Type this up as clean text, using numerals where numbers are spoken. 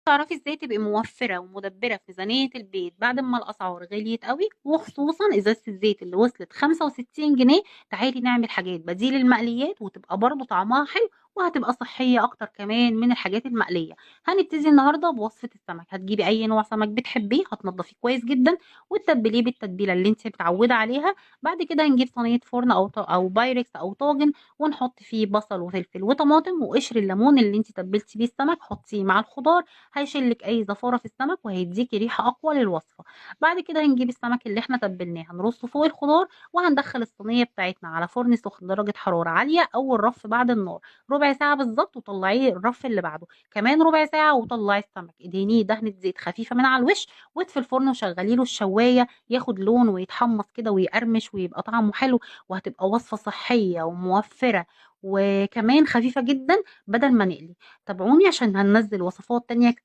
تعرفي ازاي تبقي موفرة ومدبرة في ميزانية البيت بعد ما الأسعار غليت قوي، وخصوصا ازازة الزيت اللي وصلت 65 جنيه؟ تعالي نعمل حاجات بديل المقليات وتبقى برضه طعمها حلو، وهتبقى صحية أكتر كمان من الحاجات المقلية. هنبتدي النهاردة بوصفة السمك. هتجيبي أي نوع سمك بتحبيه، هتنضفيه كويس جدا وتتبليه بالتتبيلة اللي انت متعودة عليها. بعد كده هنجيب صينية فرن أو بايركس أو طاجن، ونحط فيه بصل وفلفل وطماطم وقشر الليمون اللي انت تبلتي بيه السمك، حطيه مع الخضار. هيشيلك اي زفاره في السمك وهيديكي ريحه اقوى للوصفه. بعد كده هنجيب السمك اللي احنا تبلناه، هنرصه فوق الخضار، وهندخل الصينيه بتاعتنا على فرن سخن درجه حراره عاليه، اول رف بعد النار ربع ساعه بالظبط، وطلعيه الرف اللي بعده كمان ربع ساعه، وطلعي السمك ادهنيه دهنه زيت خفيفه من على الوش، واطفي الفرن وشغلي له الشوايه ياخد لون ويتحمص كده ويقرمش ويبقى طعمه حلو. وهتبقى وصفه صحيه وموفره وكمان خفيفه جدا بدل ما نقلي. تابعوني عشان هننزل وصفات تانية